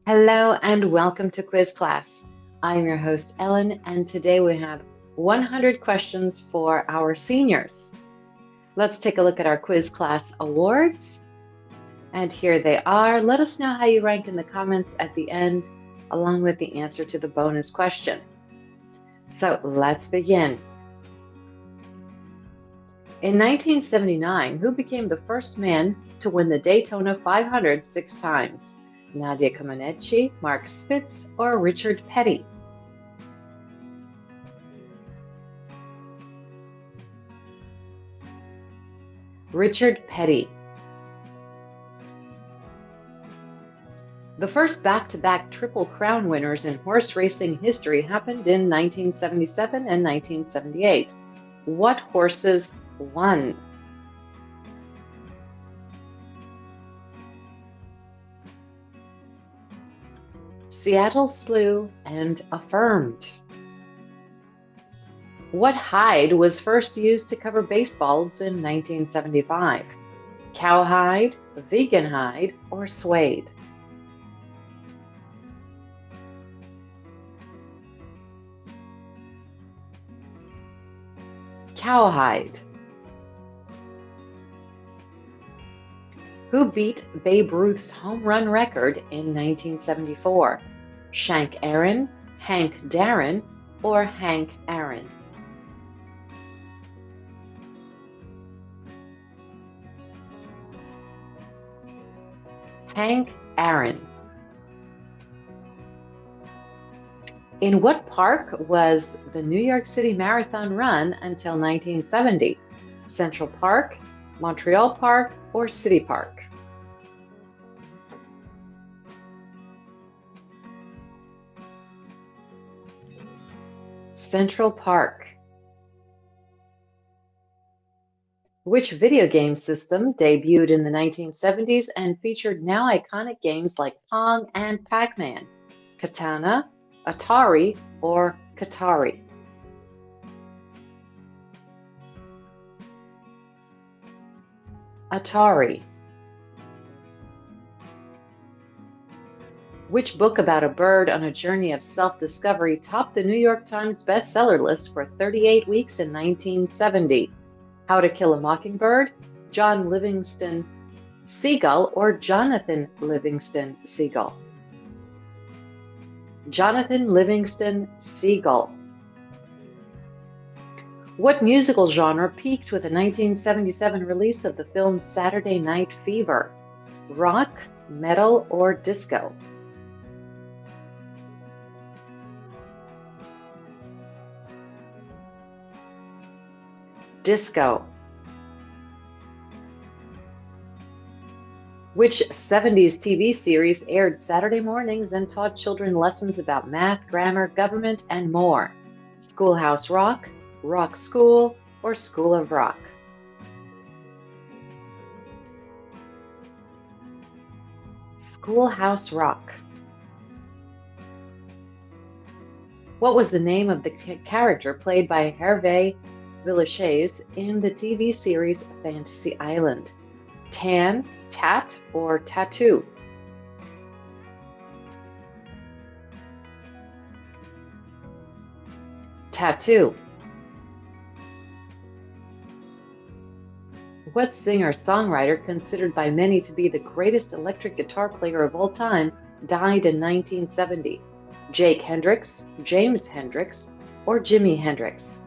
Hello and welcome to quiz class. I'm your host Ellen, and today we have 100 questions for our seniors. Let's take a look at our quiz class awards. And here they are. Let us know how you rank in the comments at the end, along with the answer to the bonus question. So let's begin. In 1979, who became the first man to win the Daytona 500 6 times? Nadia Comaneci, Mark Spitz, or Richard Petty? Richard Petty. The first back-to-back Triple Crown winners in horse racing history happened in 1977 and 1978. What horses won? Seattle Slew and Affirmed. What hide was first used to cover baseballs in 1975? Cowhide, vegan hide, or suede? Cowhide. Who beat Babe Ruth's home run record in 1974? Shank Aaron, Hank Darren, or Hank Aaron? Hank Aaron. In what park was the New York City Marathon run until 1970? Central Park, Montreal Park, or City Park? Central Park. Which video game system debuted in the 1970s and featured now iconic games like Pong and Pac-Man? Katana, Atari, or Katari? Atari. Which book about a bird on a journey of self-discovery topped the New York Times bestseller list for 38 weeks in 1970? How to Kill a Mockingbird, John Livingston Seagull, or Jonathan Livingston Seagull? Jonathan Livingston Seagull. What musical genre peaked with the 1977 release of the film Saturday Night Fever? Rock, metal, or disco? Disco. Which 70s TV series aired Saturday mornings and taught children lessons about math, grammar, government, and more? Schoolhouse Rock, Rock School, or School of Rock? Schoolhouse Rock. What was the name of the character played by Hervé Villechaize in the TV series Fantasy Island? Tan, Tat, or Tattoo? Tattoo. What singer-songwriter, considered by many to be the greatest electric guitar player of all time, died in 1970? Jake Hendricks, James Hendricks, or Jimi Hendrix?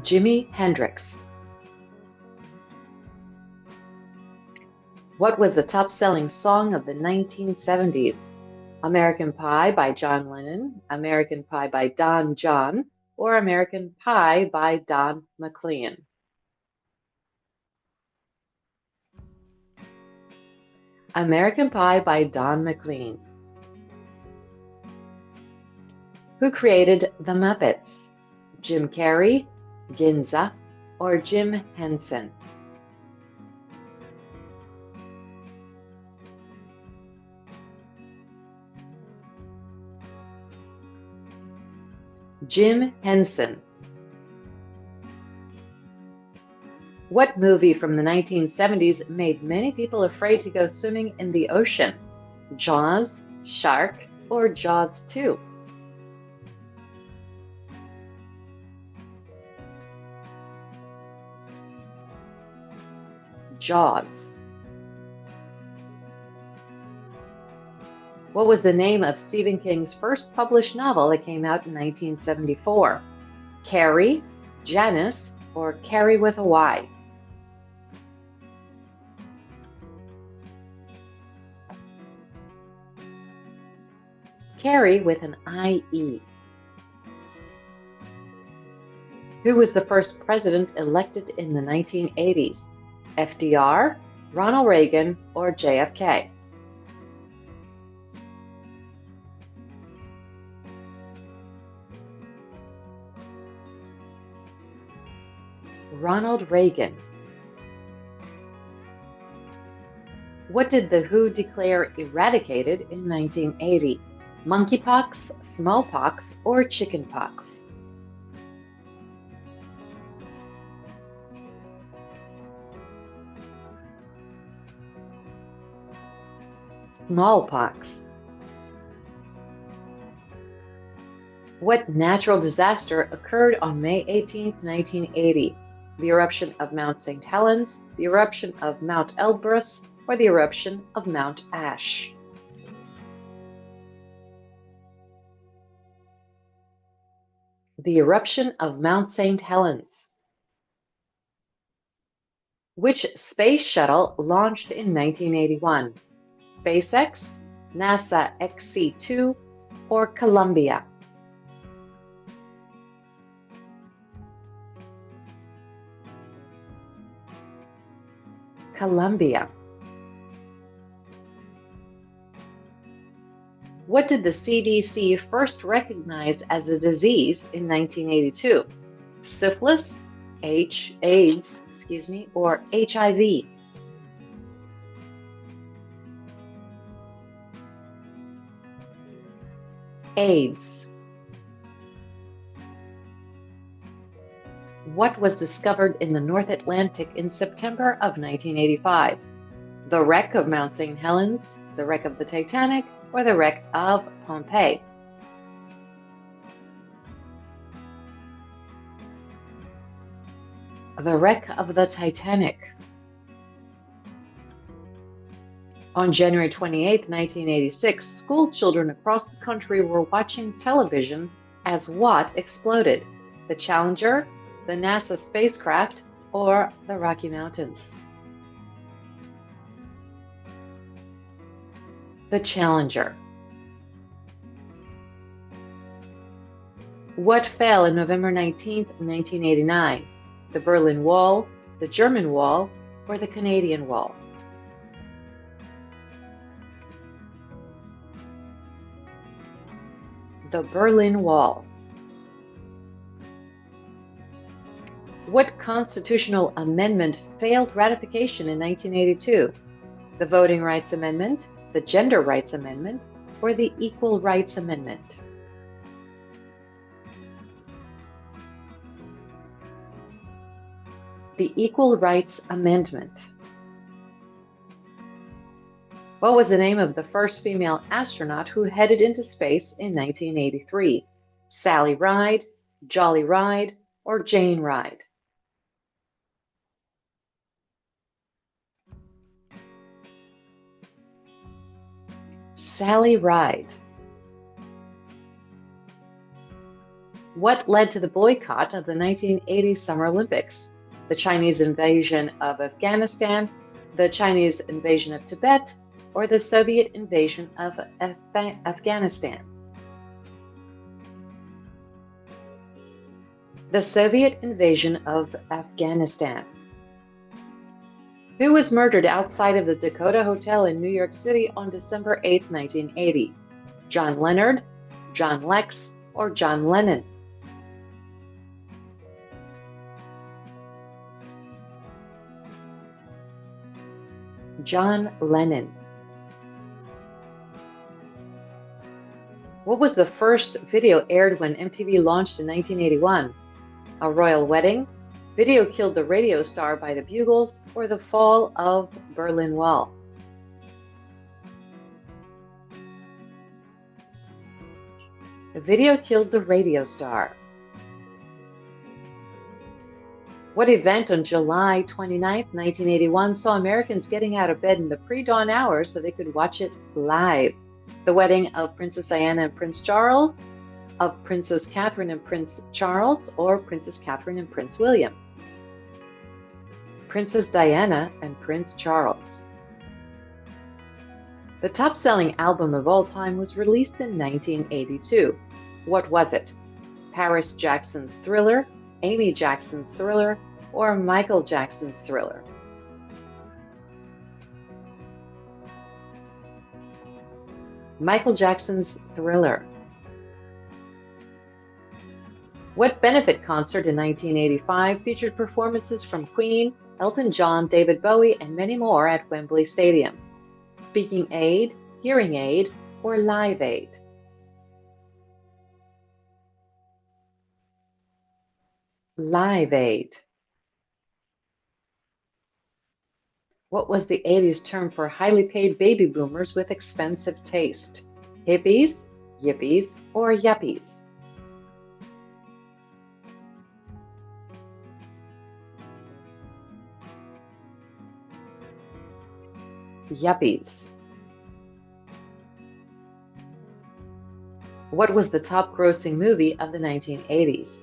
Jimi Hendrix. What was the top-selling song of the 1970s? American Pie by John Lennon, American Pie by Don John, or American Pie by Don McLean? American Pie by Don McLean. Who created The Muppets? Jim Carrey, Ginza, or Jim Henson? Jim Henson. What movie from the 1970s made many people afraid to go swimming in the ocean? Jaws, Shark, or Jaws 2? Jaws. What was the name of Stephen King's first published novel that came out in 1974? Carrie, Janice, or Carrie with a Y? Carrie with an I-E. Who was the first president elected in the 1980s? FDR, Ronald Reagan, or JFK? Ronald Reagan. What did the WHO declare eradicated in 1980? Monkeypox, smallpox, or chickenpox? Smallpox. What natural disaster occurred on May 18, 1980? The eruption of Mount St. Helens, the eruption of Mount Elbrus, or the eruption of Mount Ash? The eruption of Mount St. Helens. Which space shuttle launched in 1981? SpaceX, NASA XC-2, or Columbia? Columbia. What did the CDC first recognize as a disease in 1982? Syphilis, AIDS, or HIV? AIDS. What was discovered in the North Atlantic in September of 1985? The wreck of Mount St. Helens, the wreck of the Titanic, or the wreck of Pompeii? The wreck of the Titanic. On January 28, 1986, school children across the country were watching television as what exploded? The Challenger, the NASA spacecraft, or the Rocky Mountains? The Challenger. What fell on November 19, 1989? The Berlin Wall, the German Wall, or the Canadian Wall? The Berlin Wall. What constitutional amendment failed ratification in 1982? The Voting Rights Amendment, the Gender Rights Amendment, or the Equal Rights Amendment? The Equal Rights Amendment. What was the name of the first female astronaut who headed into space in 1983? Sally Ride, Jolly Ride, or Jane Ride? Sally Ride. What led to the boycott of the 1980 Summer Olympics? The Chinese invasion of Afghanistan, the Chinese invasion of Tibet, or the Soviet invasion of Afghanistan? The Soviet invasion of Afghanistan. Who was murdered outside of the Dakota Hotel in New York City on December 8, 1980? John Leonard, John Lex, or John Lennon? John Lennon. What was the first video aired when MTV launched in 1981? A Royal Wedding, Video killed the radio star by the Bugles or the fall of Berlin Wall? The video killed the radio star. What event on July 29, 1981 saw Americans getting out of bed in the pre-dawn hours so they could watch it live? The wedding of Princess Diana and Prince Charles, of Princess Catherine and Prince Charles, or Princess Catherine and Prince William? Princess Diana and Prince Charles. The top-selling album of all time was released in 1982. What was it? Paris Jackson's Thriller, Amy Jackson's Thriller, or Michael Jackson's Thriller? Michael Jackson's Thriller. What benefit concert in 1985 featured performances from Queen, Elton John, David Bowie, and many more at Wembley Stadium? Speaking Aid, Hearing Aid, or Live Aid? Live Aid. What was the 80s term for highly paid baby boomers with expensive taste? Hippies, yippies, or yuppies? Yuppies. What was the top grossing movie of the 1980s?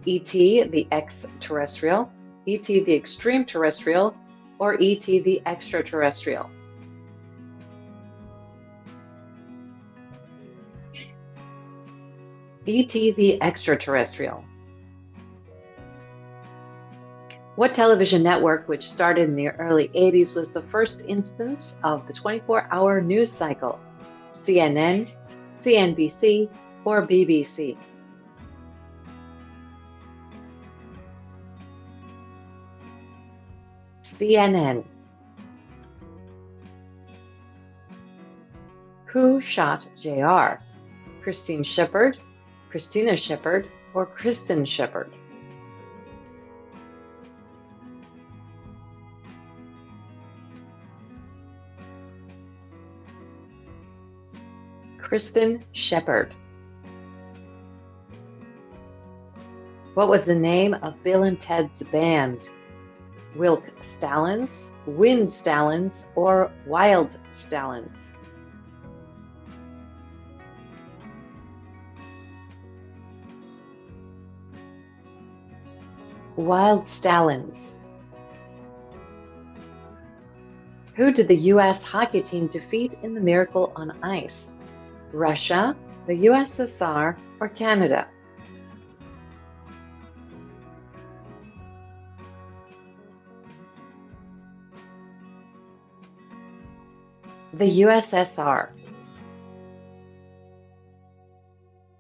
E.T. the Extraterrestrial, E.T. the Extreme Terrestrial, or E.T. the Extraterrestrial? E.T. the Extraterrestrial. What television network, which started in the early 80s, was the first instance of the 24-hour news cycle? CNN, CNBC, or BBC? CNN. Who shot JR? Christine Shepard, Christina Shepard, or Kristen Shepard? Kristen Shepard. What was the name of Bill and Ted's band? Wilk Stallons, Wind Stallons, or Wild Stallons? Wild Stallons. Who did the U.S. hockey team defeat in the Miracle on Ice? Russia, the USSR, or Canada? The USSR.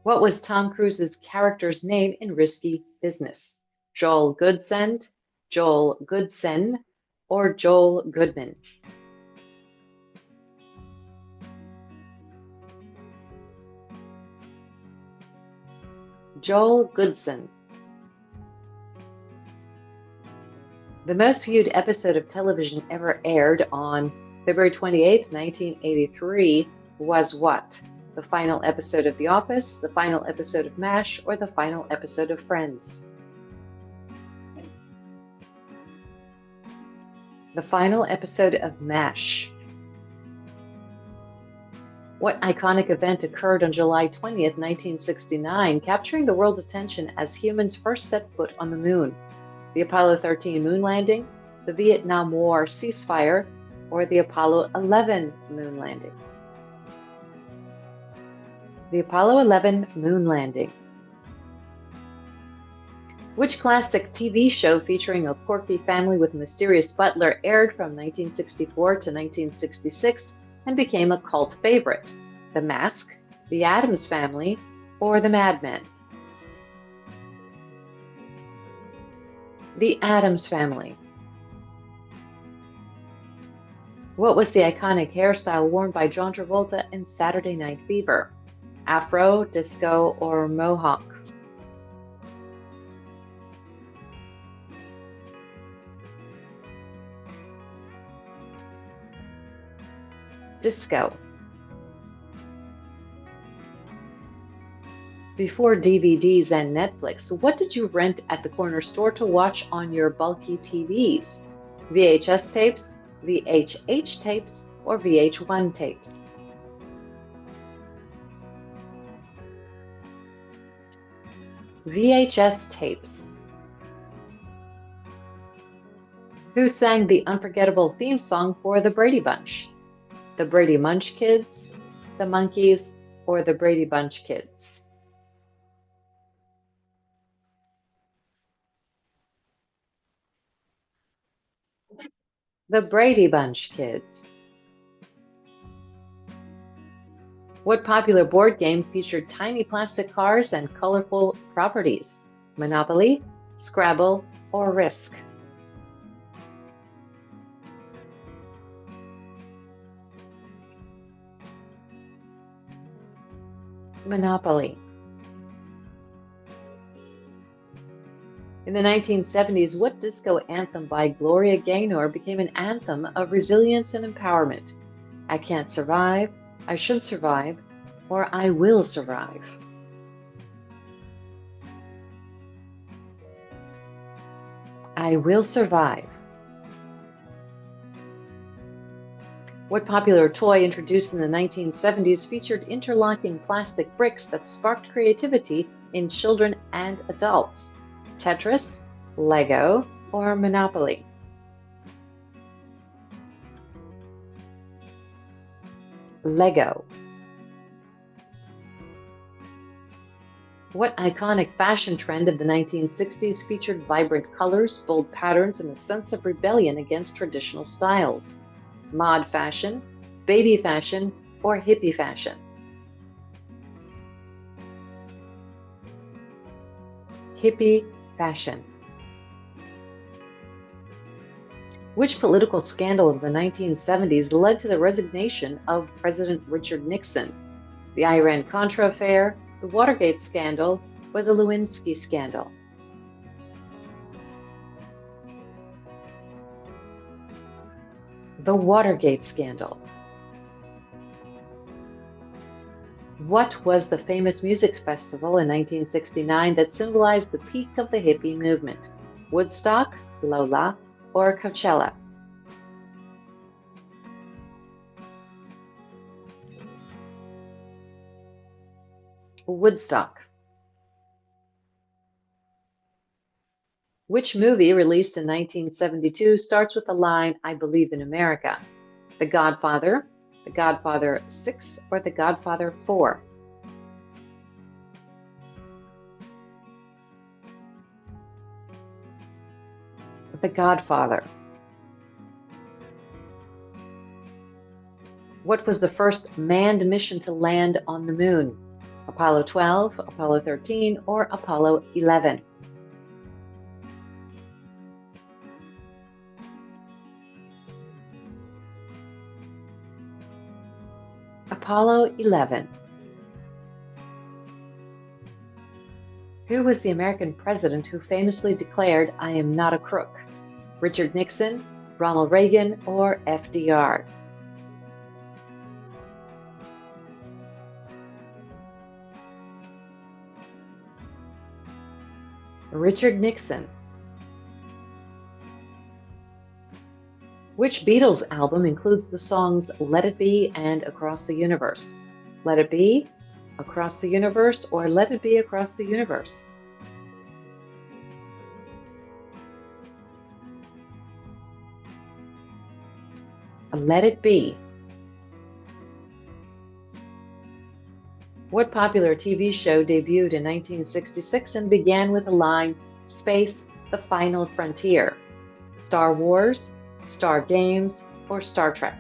What was Tom Cruise's character's name in Risky Business? Joel Goodson, or Joel Goodman? Joel Goodson. The most viewed episode of television ever aired on February 28, 1983 was what? The final episode of The Office, the final episode of MASH, or the final episode of Friends? The final episode of MASH. What iconic event occurred on July 20th, 1969, capturing the world's attention as humans first set foot on the moon? The Apollo 13 moon landing, the Vietnam War ceasefire, or the Apollo 11 moon landing? The Apollo 11 moon landing. Which classic TV show featuring a quirky family with a mysterious butler aired from 1964 to 1966 and became a cult favorite? The Mask, The Addams Family, or The Mad Men? The Addams Family. What was the iconic hairstyle worn by John Travolta in Saturday Night Fever? Afro, disco, or mohawk? Disco. Before DVDs and Netflix, what did you rent at the corner store to watch on your bulky TVs? VHS tapes, VHH tapes, or VH1 tapes? VHS tapes. Who sang the unforgettable theme song for The Brady Bunch? The Brady Bunch Kids, the Monkees, or the Brady Bunch Kids? The Brady Bunch Kids. What popular board game featured tiny plastic cars and colorful properties? Monopoly, Scrabble, or Risk? Monopoly. In the 1970s, what disco anthem by Gloria Gaynor became an anthem of resilience and empowerment? I Can't Survive, I Should Survive, or I Will Survive? I Will Survive. What popular toy introduced in the 1970s featured interlocking plastic bricks that sparked creativity in children and adults? Tetris, Lego, or Monopoly? Lego. What iconic fashion trend of the 1960s featured vibrant colors, bold patterns, and a sense of rebellion against traditional styles? Mod fashion, baby fashion, or hippie fashion? Hippie fashion. Which political scandal of the 1970s led to the resignation of President Richard Nixon? The Iran-Contra affair, the Watergate scandal, or the Lewinsky scandal? The Watergate scandal. What was the famous music festival in 1969 that symbolized the peak of the hippie movement? Woodstock, Lola, or Coachella? Woodstock. Which movie released in 1972 starts with the line, I Believe in America? The Godfather, The Godfather 6, or The Godfather 4? The Godfather. What was the first manned mission to land on the moon? Apollo 12, Apollo 13, or Apollo 11? Apollo 11. Who was the American president who famously declared, I am not a crook? Richard Nixon, Ronald Reagan, or FDR? Richard Nixon. Which Beatles album includes the songs Let It Be and Across the Universe? Let It Be, Across the Universe, or Let It Be Across the Universe? Let It Be. What popular TV show debuted in 1966 and began with the line, Space, the Final Frontier? Star Wars, Star Games, or Star Trek?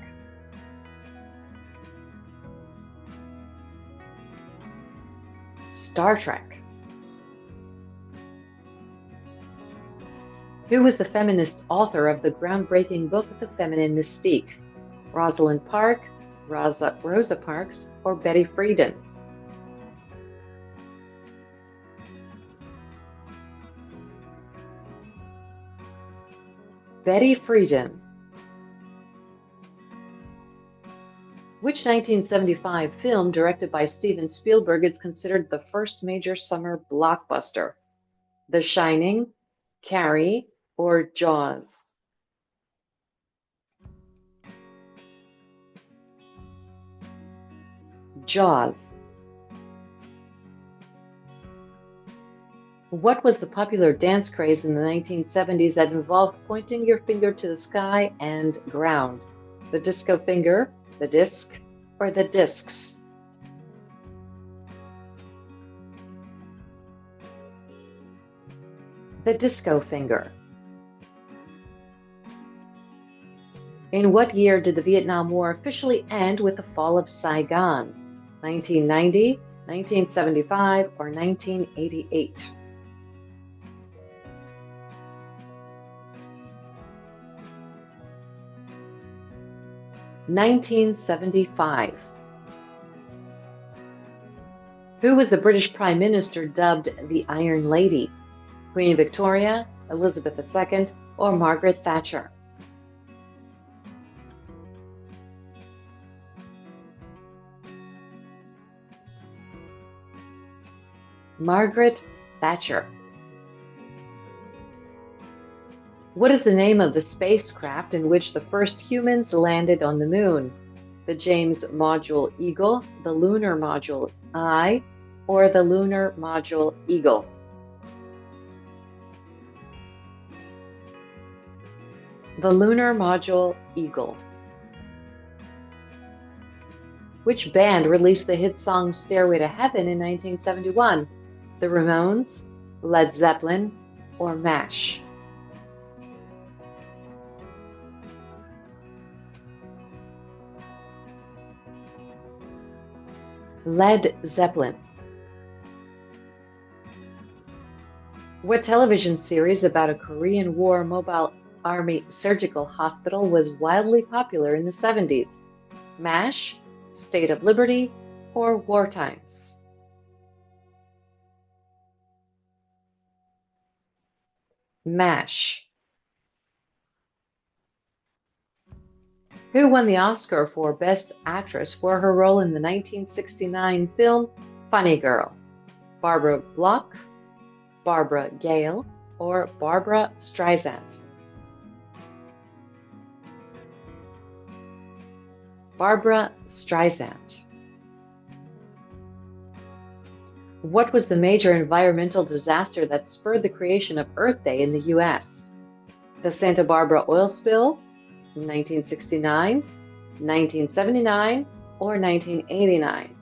Star Trek. Who was the feminist author of the groundbreaking book, The Feminine Mystique? Rosalind Park, Rosa Parks, or Betty Friedan? Betty Friedan. Which 1975 film directed by Steven Spielberg is considered the first major summer blockbuster? The Shining, Carrie, or Jaws? Jaws. What was the popular dance craze in the 1970s that involved pointing your finger to the sky and ground? The disco finger, the disc, or the discs? The disco finger. In what year did the Vietnam War officially end with the fall of Saigon? 1990, 1975, or 1988? 1975. Who was the British Prime Minister dubbed the Iron Lady? Queen Victoria, Elizabeth II, or Margaret Thatcher? Margaret Thatcher. What is the name of the spacecraft in which the first humans landed on the moon? The James Module Eagle, the Lunar Module Eye, or the Lunar Module Eagle? The Lunar Module Eagle. Which band released the hit song Stairway to Heaven in 1971? The Ramones, Led Zeppelin, or MASH? Led Zeppelin. What television series about a Korean War Mobile Army surgical hospital was wildly popular in the 70s? MASH, State of Liberty, or War Times? MASH. Who won the Oscar for Best Actress for her role in the 1969 film Funny Girl? Barbara Block, Barbara Gale, or Barbara Streisand? Barbara Streisand. What was the major environmental disaster that spurred the creation of Earth Day in the U.S.? The Santa Barbara oil spill, 1969, 1979, or 1989?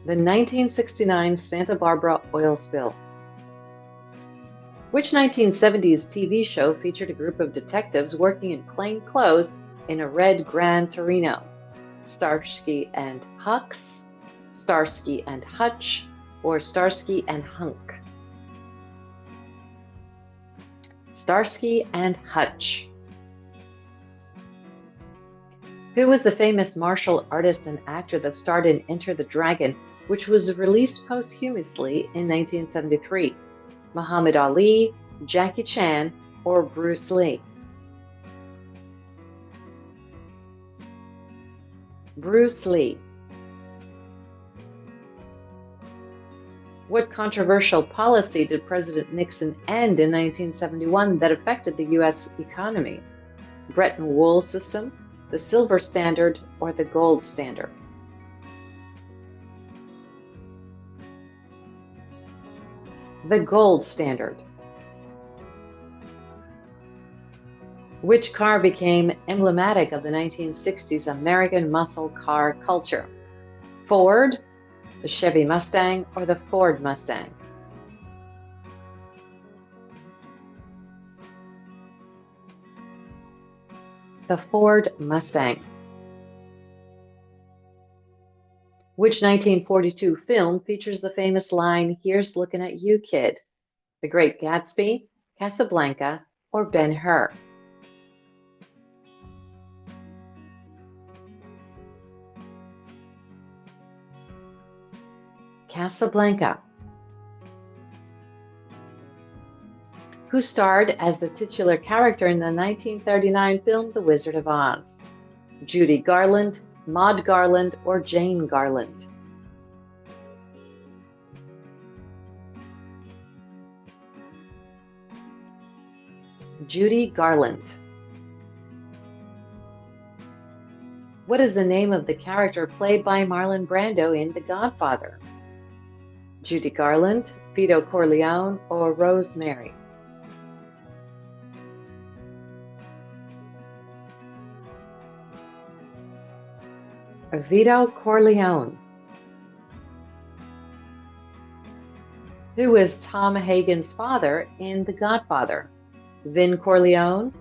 The 1969 Santa Barbara oil spill. Which 1970s TV show featured a group of detectives working in plain clothes in a red Gran Torino? Starsky and Hutch, Starsky and Hutch, or Starsky and Hunk? Starsky and Hutch. Who was the famous martial artist and actor that starred in Enter the Dragon, which was released posthumously in 1973? Muhammad Ali, Jackie Chan, or Bruce Lee? Bruce Lee. What controversial policy did President Nixon end in 1971 that affected the U.S. economy? Bretton Woods system, the silver standard, or the gold standard? The gold standard. Which car became emblematic of the 1960s American muscle car culture? Ford, the Chevy Mustang, or the Ford Mustang? The Ford Mustang. Which 1942 film features the famous line, "Here's looking at you, kid"? The Great Gatsby, Casablanca, or Ben-Hur? Casablanca. Who starred as the titular character in the 1939 film The Wizard of Oz? Judy Garland, Maud Garland, or Jane Garland? Judy Garland. What is the name of the character played by Marlon Brando in The Godfather? Judy Garland, Vito Corleone, or Rosemary? Vito Corleone. Who is Tom Hagen's father in The Godfather? Vin Corleone,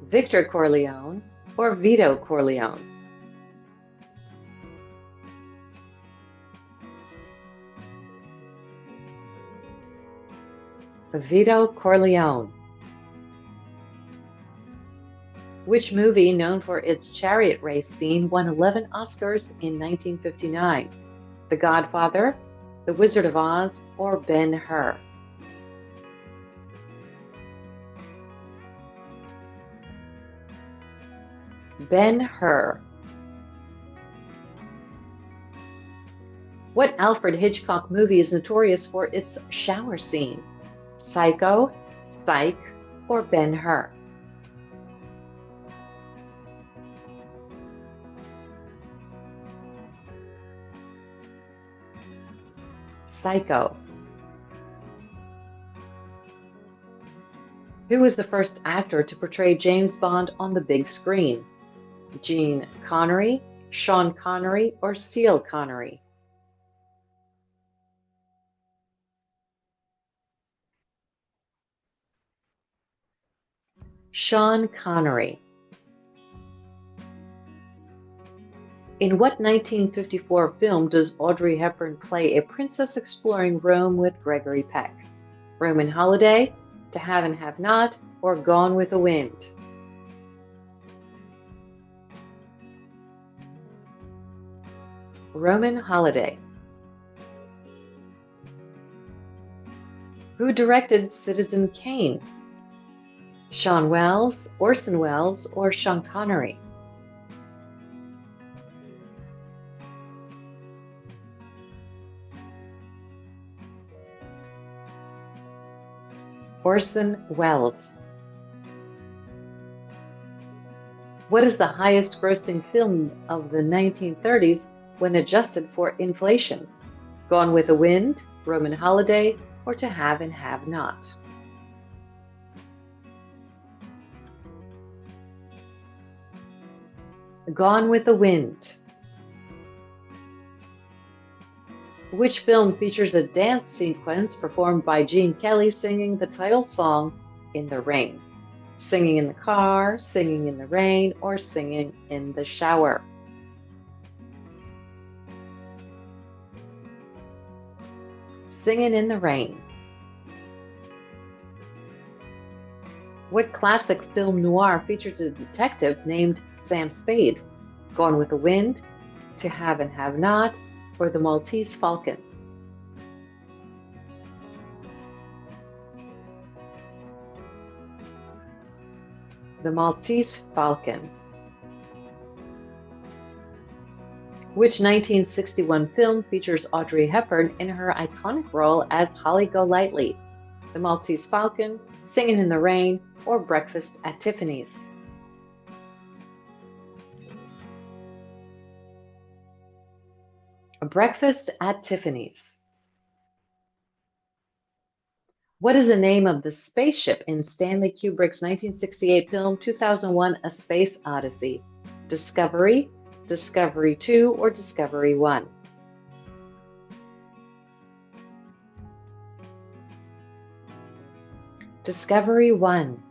Victor Corleone, or Vito Corleone? Vito Corleone. Which movie, known for its chariot race scene, won 11 Oscars in 1959? The Godfather, The Wizard of Oz, or Ben-Hur? Ben-Hur. What Alfred Hitchcock movie is notorious for its shower scene? Psycho, Psych, or Ben-Hur? Psycho. Who was the first actor to portray James Bond on the big screen? Gene Connery, Sean Connery, or Sean Connery? Sean Connery. In what 1954 film does Audrey Hepburn play a princess exploring Rome with Gregory Peck? Roman Holiday, To Have and Have Not, or Gone with the Wind? Roman Holiday. Who directed Citizen Kane? Sean Wells, Orson Welles, or Sean Connery? Orson Welles. What is the highest grossing film of the 1930s when adjusted for inflation? Gone with the Wind, Roman Holiday, or To Have and Have Not? Gone with the Wind. Which film features a dance sequence performed by Gene Kelly singing the title song, In the Rain? Singing in the Car, Singing in the Rain, or Singing in the Shower? Singing in the Rain. What classic film noir features a detective named Sam Spade? Gone with the Wind, To Have and Have Not, or The Maltese Falcon? The Maltese Falcon. Which 1961 film features Audrey Hepburn in her iconic role as Holly Golightly? The Maltese Falcon, Singing in the Rain, or Breakfast at Tiffany's? Breakfast at Tiffany's. What is the name of the spaceship in Stanley Kubrick's 1968 film 2001: A Space Odyssey? Discovery, Discovery 2, or Discovery 1? Discovery 1.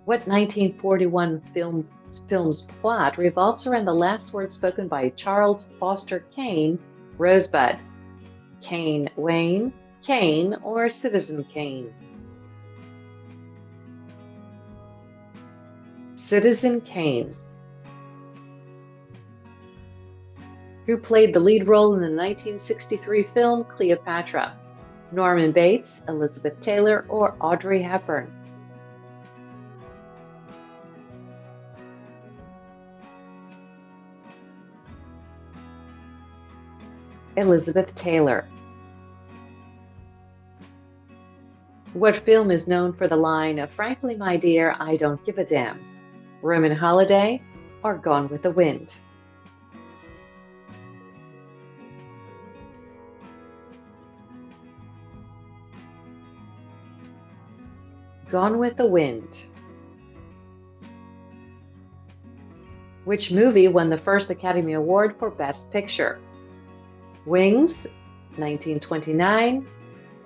What 1941 film's plot revolves around the last word spoken by Charles Foster Kane, Rosebud? Kane Wayne, Kane, or Citizen Kane? Citizen Kane. Who played the lead role in the 1963 film Cleopatra? Norman Bates, Elizabeth Taylor, or Audrey Hepburn? Elizabeth Taylor. What film is known for the line, "Frankly, my dear, I don't give a damn"? Roman Holiday or Gone with the Wind? Gone with the Wind. Which movie won the first Academy Award for Best Picture? Wings, 1929,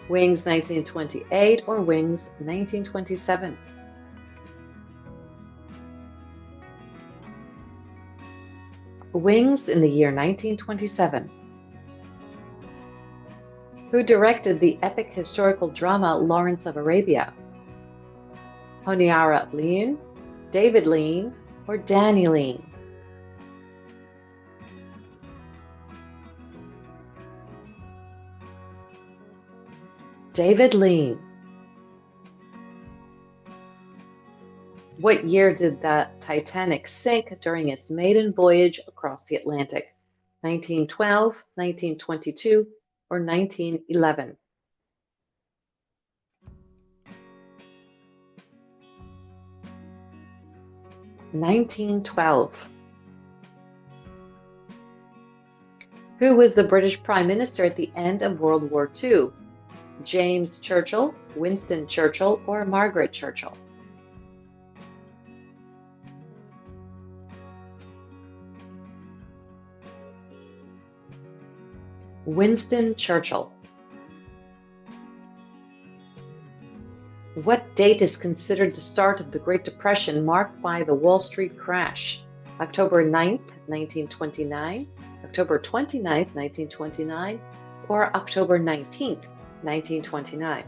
Wings 1928, or Wings 1927? Wings in the year 1927. Who directed the epic historical drama Lawrence of Arabia? Honiara Lean, David Lean, or Danny Lean? David Lean. What year did the Titanic sink during its maiden voyage across the Atlantic? 1912, 1922, or 1911? 1912. Who was the British Prime Minister at the end of World War II? James Churchill, Winston Churchill, or Margaret Churchill? Winston Churchill. What date is considered the start of the Great Depression marked by the Wall Street crash? October 9th, 1929, October 29th, 1929, or October 19th, 1929?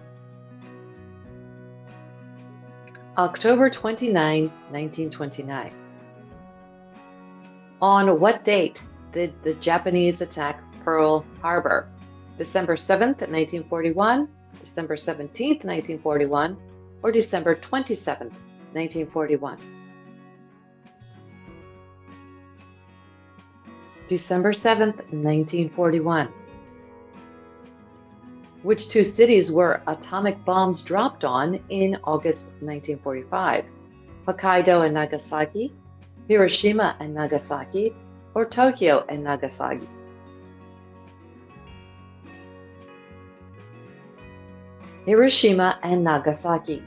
October 29, 1929. On what date did the Japanese attack Pearl Harbor? December 7th, 1941, December 17th, 1941, or December 27th, 1941? December 7th, 1941. Which two cities were atomic bombs dropped on in August 1945? Hokkaido and Nagasaki, Hiroshima and Nagasaki, or Tokyo and Nagasaki? Hiroshima and Nagasaki.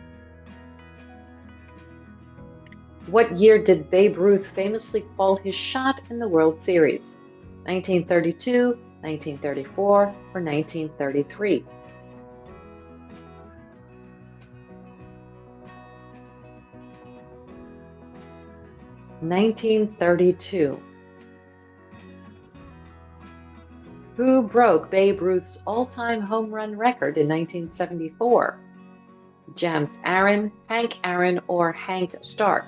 What year did Babe Ruth famously call his shot in the World Series? 1932, 1934, or 1933? 1932. Who broke Babe Ruth's all-time home run record in 1974? James Aaron, Hank Aaron, or Hank Stark?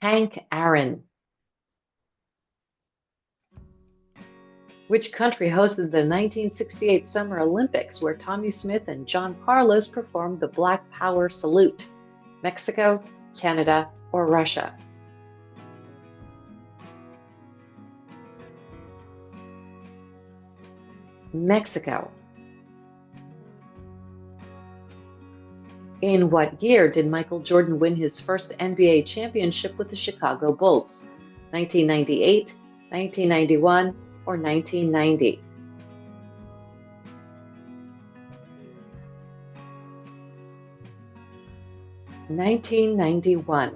Hank Aaron. Which country hosted the 1968 Summer Olympics, where Tommy Smith and John Carlos performed the Black Power salute? Mexico, Canada, or Russia? Mexico. In what year did Michael Jordan win his first NBA championship with the Chicago Bulls? 1998, 1991, or 1990? (1991).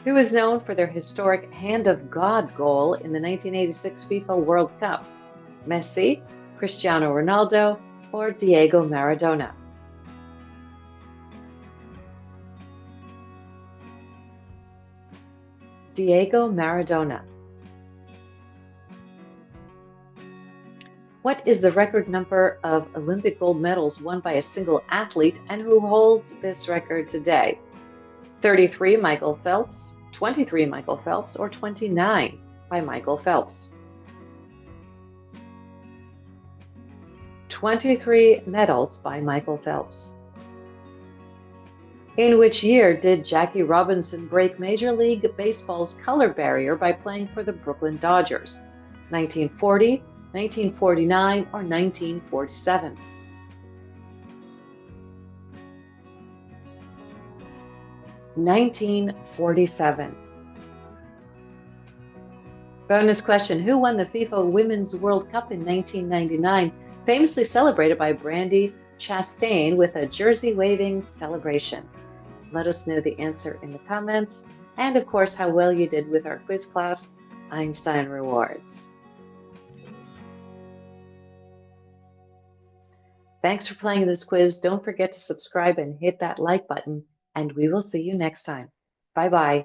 Who is known for their historic Hand of God goal in the 1986 FIFA World Cup? Messi, Cristiano Ronaldo, or Diego Maradona? Diego Maradona. What is the record number of Olympic gold medals won by a single athlete, and who holds this record today? 33 Michael Phelps, 23 Michael Phelps, or 29 by Michael Phelps? 23 medals by Michael Phelps. In which year did Jackie Robinson break Major League Baseball's color barrier by playing for the Brooklyn Dodgers? 1940, 1949, or 1947? 1947. Bonus question: who won the FIFA Women's World Cup in 1999, famously celebrated by Brandi Chastain with a jersey-waving celebration? Let us know the answer in the comments, and of course, how well you did with our quiz class, Einstein Rewards. Thanks for playing this quiz. Don't forget to subscribe and hit that like button, and we will see you next time. Bye-bye.